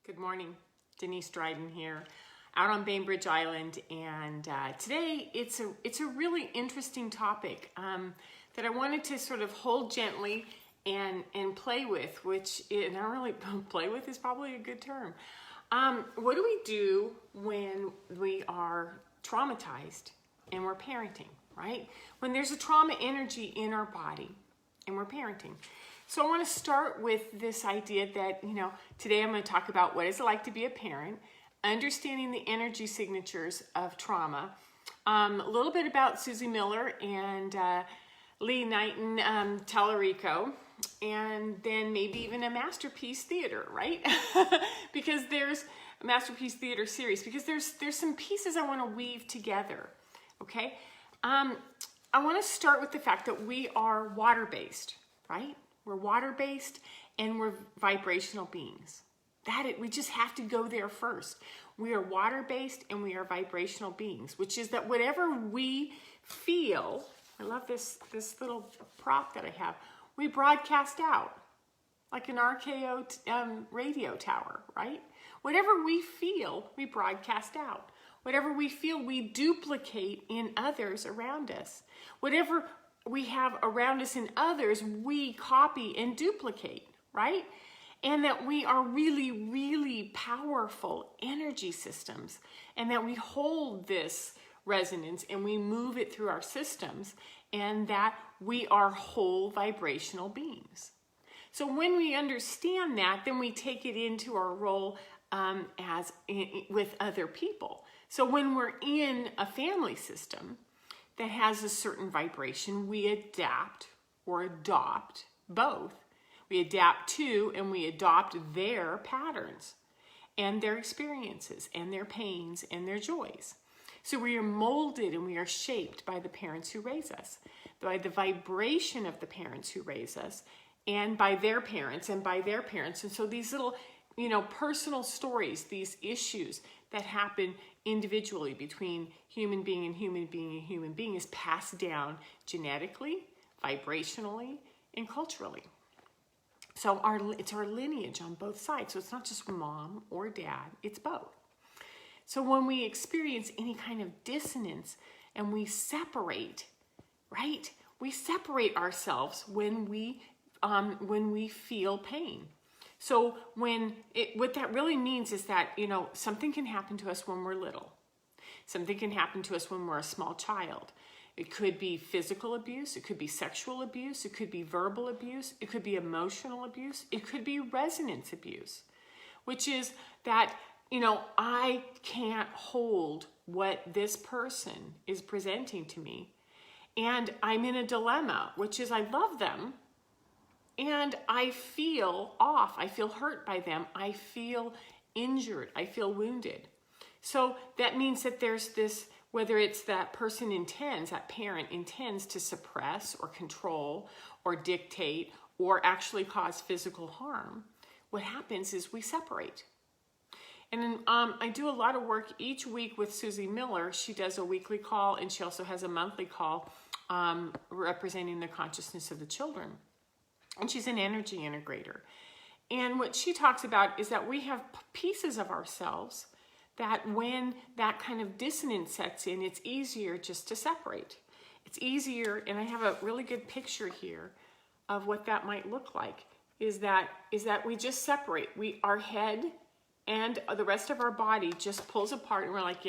Good morning, Denise Dryden here, out on Bainbridge Island, and today it's a really interesting topic that I wanted to sort of hold gently and play with, and I don't really play with is probably a good term. What do we do when we are traumatized and we're parenting, right? When there's a trauma energy in our body and we're parenting. So I want to start with this idea that, today I'm going to talk about what it's like to be a parent, understanding the energy signatures of trauma, a little bit about Susie Miller and Lee Knighton Tallarico, and then maybe even a Masterpiece Theater, right? Because there's a Masterpiece Theater series, because there's some pieces I want to weave together, okay? I want to start with the fact that we are water-based, right? We're water-based and we're vibrational beings. We just have to go there first. We are water-based and we are vibrational beings, which is that whatever we feel, I love this little prop that I have, we broadcast out like an RKO radio tower, right? Whatever we feel, we broadcast out. Whatever we feel, we duplicate in others around us. Whatever we have around us in others, we copy and duplicate, right? And that we are really, really powerful energy systems, and that we hold this resonance and we move it through our systems, and that we are whole vibrational beings. So when we understand that, then we take it into our role with other people. So when we're in a family system that has a certain vibration, we adapt or adopt both. We adapt to and we adopt their patterns and their experiences and their pains and their joys. So we are molded and we are shaped by the parents who raise us, by the vibration of the parents who raise us, and by their parents and by their parents. And so these little, personal stories, these issues that happen individually between human being and human being and human being is passed down genetically, vibrationally, and culturally. So it's our lineage on both sides. So it's not just mom or dad, it's both. So when we experience any kind of dissonance and we separate, right? We separate ourselves when we feel pain. So what that really means is that, something can happen to us when we're little. Something can happen to us when we're a small child. It could be physical abuse. It could be sexual abuse. It could be verbal abuse. It could be emotional abuse. It could be resonance abuse, which is that, I can't hold what this person is presenting to me. And I'm in a dilemma, which is I love them, and I feel off. I feel hurt by them. I feel injured. I feel wounded. So that means that there's this, whether it's that parent intends to suppress or control or dictate or actually cause physical harm, what happens is we separate. And I do a lot of work each week with Susie Miller. She does a weekly call, and she also has a monthly call representing the consciousness of the children. And she's an energy integrator. And what she talks about is that we have pieces of ourselves that when that kind of dissonance sets in, it's easier just to separate. It's easier, and I have a really good picture here of what that might look like, is that we just separate. Our head and the rest of our body just pulls apart, and we're like,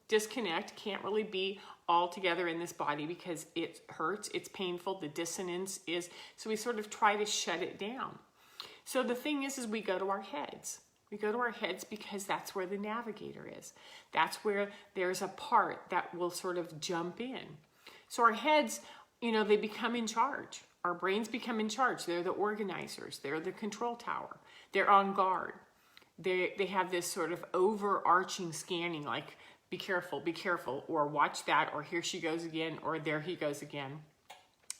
disconnect, can't really be all together in this body because it hurts, it's painful, the dissonance is, so we sort of try to shut it down. So the thing is we go to our heads. We go to our heads because that's where the navigator is. That's where there's a part that will sort of jump in. So our heads, they become in charge. Our brains become in charge. They're the organizers. They're the control tower. They're on guard. They have this sort of overarching scanning, like, be careful, or watch that, or here she goes again, or there he goes again.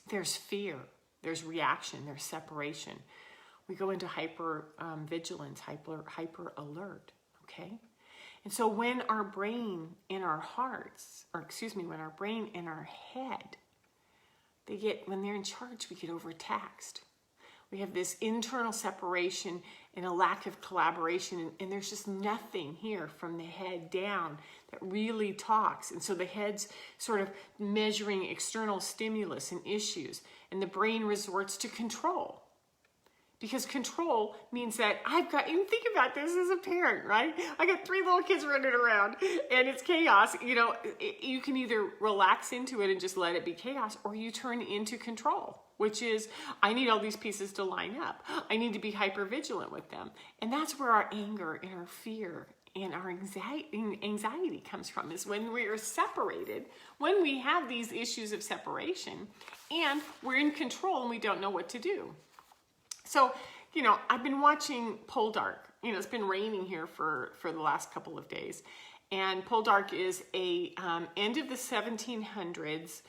There's fear, there's reaction, there's separation. We go into hyper vigilance, hyper alert, okay? And so when our brain and our hearts, when our brain and our head, when they're in charge, we get overtaxed. We have this internal separation and a lack of collaboration, and there's just nothing here from the head down that really talks. And so the head's sort of measuring external stimulus and issues, and the brain resorts to control. Because control means that you think about this as a parent, right? I got 3 little kids running around and it's chaos. You can either relax into it and just let it be chaos, or you turn into control, which is, I need all these pieces to line up. I need to be hyper vigilant with them. And that's where our anger and our fear and our anxiety comes from, is when we are separated, when we have these issues of separation and we're in control and we don't know what to do. So, I've been watching Poldark. It's been raining here for the last couple of days. And Poldark is a end of the 1700s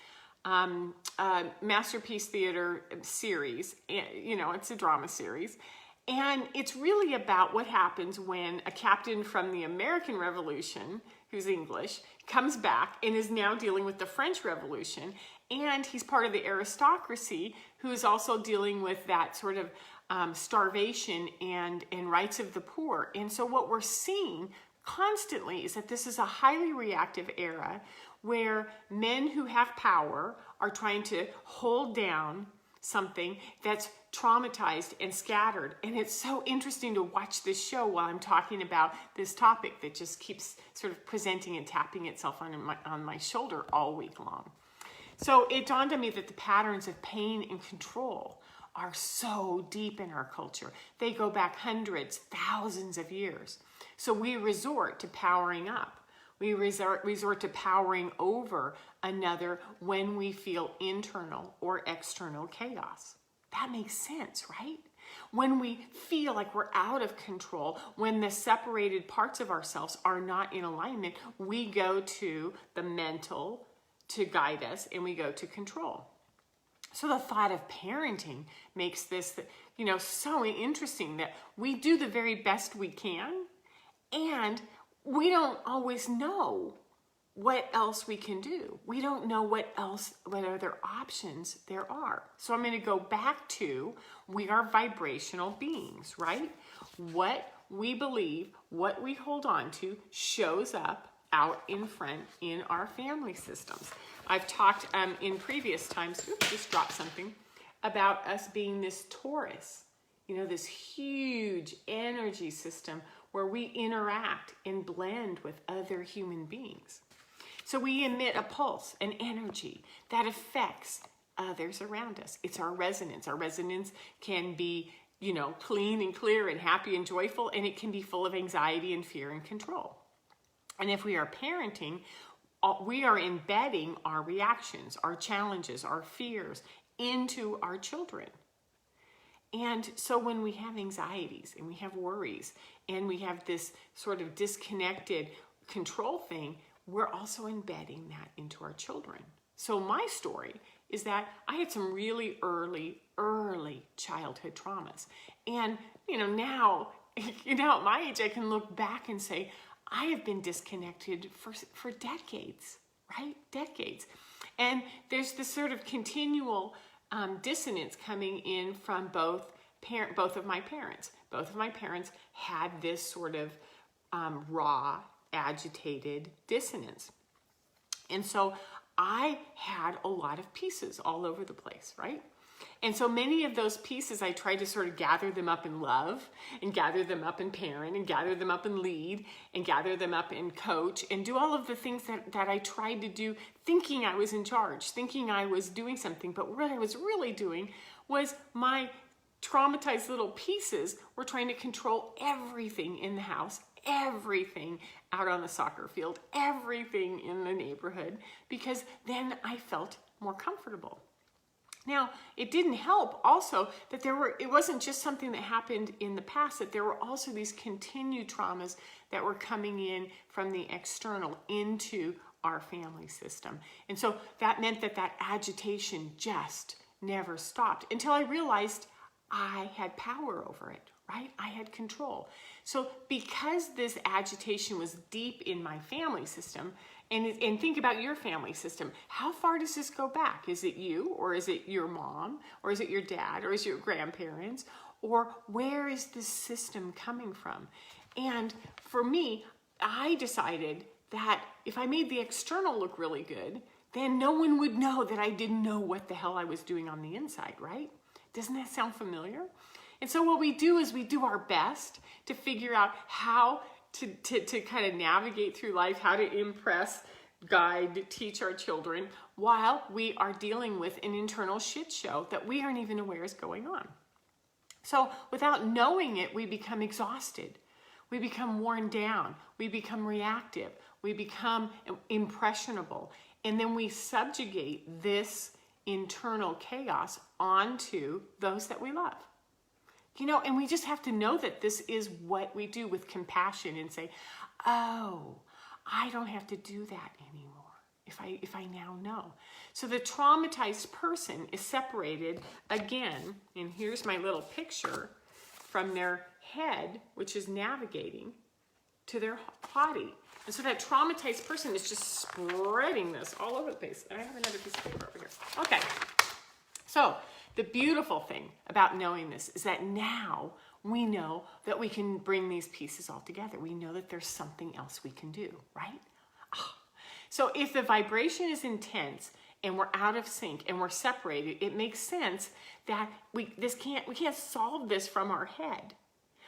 masterpiece theater series. It's a drama series. And it's really about what happens when a captain from the American Revolution, who's English, comes back and is now dealing with the French Revolution. And he's part of the aristocracy who's also dealing with that sort of starvation and rights of the poor. And so what we're seeing constantly is that this is a highly reactive era where men who have power are trying to hold down something that's traumatized and scattered. And it's so interesting to watch this show while I'm talking about this topic that just keeps sort of presenting and tapping itself on my shoulder all week long. So it dawned on me that the patterns of pain and control are so deep in our culture. They go back hundreds, thousands of years. So we resort to powering up. We resort to powering over another when we feel internal or external chaos. That makes sense, right? When we feel like we're out of control, when the separated parts of ourselves are not in alignment, we go to the mental to guide us, and we go to control. So the thought of parenting makes this, so interesting, that we do the very best we can, and we don't always know what else we can do. We don't know what other options there are. So I'm going to go back to, we are vibrational beings, right? What we believe, what we hold on to, shows up out in front in our family systems. I've talked in previous times, just dropped something, about us being this torus, this huge energy system where we interact and blend with other human beings. So we emit a pulse, an energy that affects others around us. It's our resonance. Our resonance can be, clean and clear and happy and joyful, and it can be full of anxiety and fear and control. And if we are parenting, we are embedding our reactions, our challenges, our fears into our children. And so when we have anxieties and we have worries and we have this sort of disconnected control thing, we're also embedding that into our children. So my story is that I had some really early childhood traumas. And, now, at my age, I can look back and say, I have been disconnected for decades, right? Decades. And there's this sort of continual dissonance coming in from both of my parents. Both of my parents had this sort of raw, agitated dissonance. And so I had a lot of pieces all over the place, right? And so many of those pieces, I tried to sort of gather them up in love, and gather them up in parent, and gather them up in lead, and gather them up in coach, and do all of the things that I tried to do, thinking I was in charge, thinking I was doing something. But what I was really doing was my traumatized little pieces were trying to control everything in the house, everything out on the soccer field, everything in the neighborhood, because then I felt more comfortable. Now, it didn't help also that it wasn't just something that happened in the past, that there were also these continued traumas that were coming in from the external into our family system. And so that meant that agitation just never stopped until I realized I had power over it, right? I had control. So because this agitation was deep in my family system, and think about your family system, how far does this go back? Is it you, or is it your mom, or is it your dad, or is it your grandparents, or where is this system coming from? And for me, I decided that if I made the external look really good, then no one would know that I didn't know what the hell I was doing on the inside, right? Doesn't that sound familiar? And so what we do is we do our best to figure out how to kind of navigate through life, how to impress, guide, teach our children while we are dealing with an internal shit show that we aren't even aware is going on. So without knowing it, we become exhausted. We become worn down. We become reactive. We become impressionable. And then we subjugate this internal chaos onto those that we love. You know, and we just have to know that this is what we do with compassion and say, oh, I don't have to do that anymore if I now know. So the traumatized person is separated again, and here's my little picture, from their head, which is navigating, to their body. And so that traumatized person is just spreading this all over the place. I have another piece of paper over here. Okay, so the beautiful thing about knowing this is that now we know that we can bring these pieces all together. We know that there's something else we can do, right? So if the vibration is intense and we're out of sync and we're separated, it makes sense that we can't solve this from our head.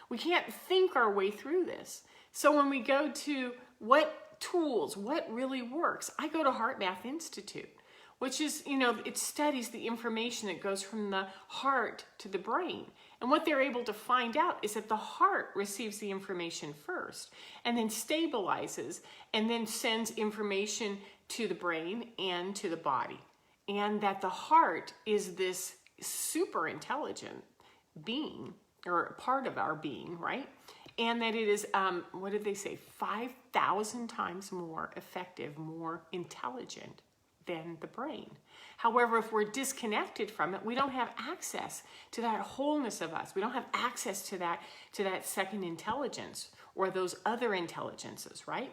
We can't think our way through this. So when we go to what tools, what really works, I go to HeartMath Institute, which is, you know, it studies the information that goes from the heart to the brain. And what they're able to find out is that the heart receives the information first and then stabilizes and then sends information to the brain and to the body. And that the heart is this super intelligent being, or a part of our being, right? And that it is, what did they say, 5,000 times more effective, more intelligent than the brain. However, if we're disconnected from it, we don't have access to that wholeness of us. We don't have access to that second intelligence or those other intelligences, right?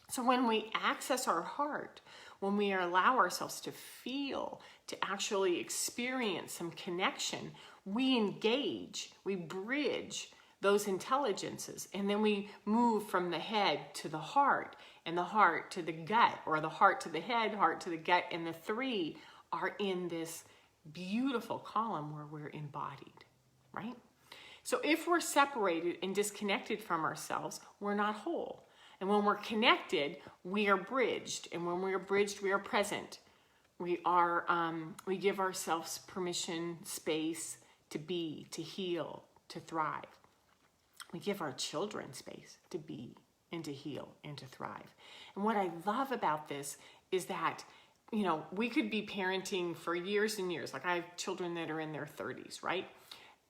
So when we access our heart, when we allow ourselves to feel, to actually experience some connection, we engage, we bridge those intelligences, and then we move from the head to the heart, and the heart to the gut, or the heart to the head, heart to the gut, and the three are in this beautiful column where we're embodied, right? So if we're separated and disconnected from ourselves, we're not whole. And when we're connected, we are bridged, and when we are bridged, we are present. We give ourselves permission, space to be, to heal, to thrive. We give our children space to be and to heal and to thrive. And what I love about this is that, you know, we could be parenting for years and years. Like I have children that are in their 30s, right?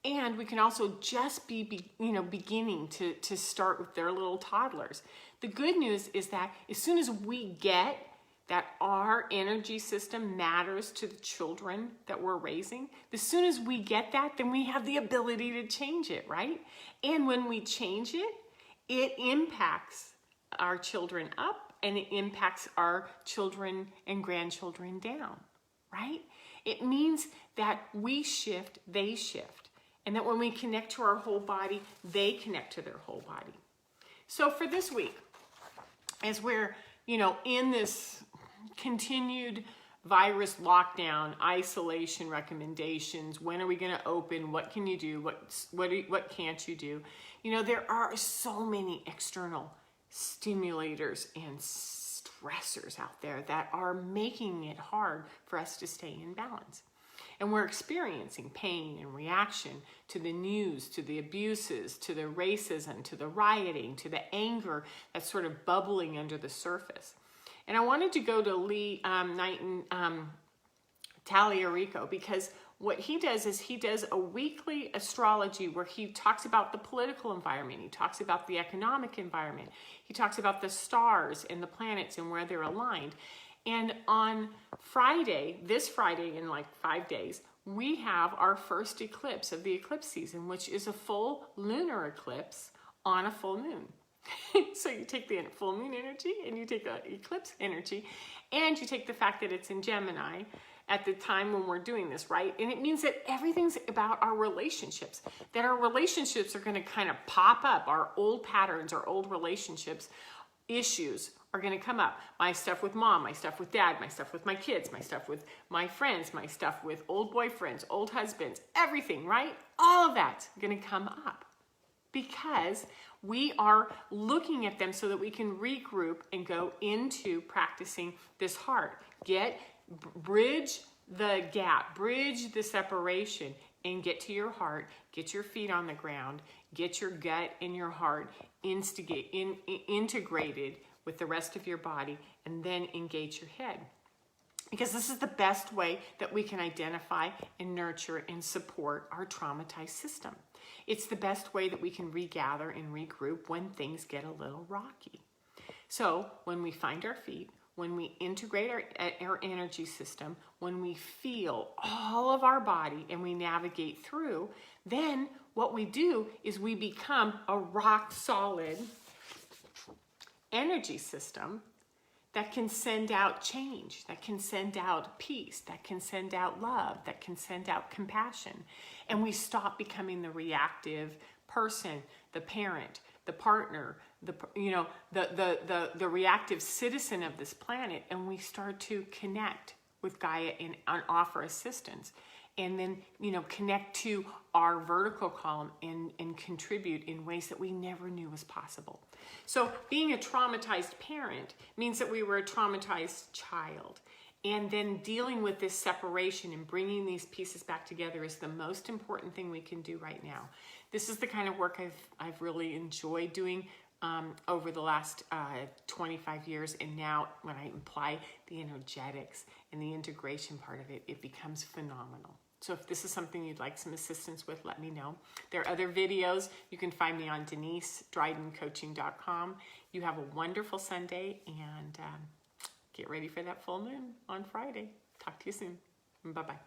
And we can also just be beginning to start with their little toddlers. The good news is that as soon as we get that our energy system matters to the children that we're raising, as soon as we get that, then we have the ability to change it, right? And when we change it, it impacts our children up and it impacts our children and grandchildren down, right? It means that we shift, they shift. And that when we connect to our whole body, they connect to their whole body. So for this week, as we're, in this continued virus lockdown, isolation recommendations, when are we going to open, what can you do, what can't you do? There are so many external stimulators and stressors out there that are making it hard for us to stay in balance. And we're experiencing pain and reaction to the news, to the abuses, to the racism, to the rioting, to the anger that's sort of bubbling under the surface. And I wanted to go to Lee Knighton Taliarico, because what he does is he does a weekly astrology where he talks about the political environment, he talks about the economic environment, he talks about the stars and the planets and where they're aligned. And on Friday, this Friday in like 5 days, we have our first eclipse of the eclipse season, which is a full lunar eclipse on a full moon. So you take the full moon energy and you take the eclipse energy and you take the fact that it's in Gemini at the time when we're doing this, right? And it means that everything's about our relationships, that our relationships are going to kind of pop up. Our old patterns, our old relationships, issues are going to come up. My stuff with mom, my stuff with dad, my stuff with my kids, my stuff with my friends, my stuff with old boyfriends, old husbands, everything, right? All of that's going to come up because we are looking at them so that we can regroup and go into practicing this heart. Bridge the gap, bridge the separation, and get to your heart, get your feet on the ground, get your gut and your heart integrated with the rest of your body, and then engage your head. Because this is the best way that we can identify and nurture and support our traumatized system. It's the best way that we can regather and regroup when things get a little rocky. So when we find our feet, when we integrate our energy system, when we feel all of our body and we navigate through, then what we do is we become a rock solid energy system that can send out change, that can send out peace, that can send out love, that can send out compassion. And we stop becoming the reactive person, the parent, the partner, the reactive citizen of this planet, and we start to connect with Gaia and offer assistance. And then, connect to our vertical column and contribute in ways that we never knew was possible. So being a traumatized parent means that we were a traumatized child. And then dealing with this separation and bringing these pieces back together is the most important thing we can do right now. This is the kind of work I've really enjoyed doing over the last 25 years. And now when I apply the energetics and the integration part of it, it becomes phenomenal. So if this is something you'd like some assistance with, let me know. There are other videos. You can find me on DeniseDrydenCoaching.com. You have a wonderful Sunday, and get ready for that full moon on Friday. Talk to you soon. Bye-bye.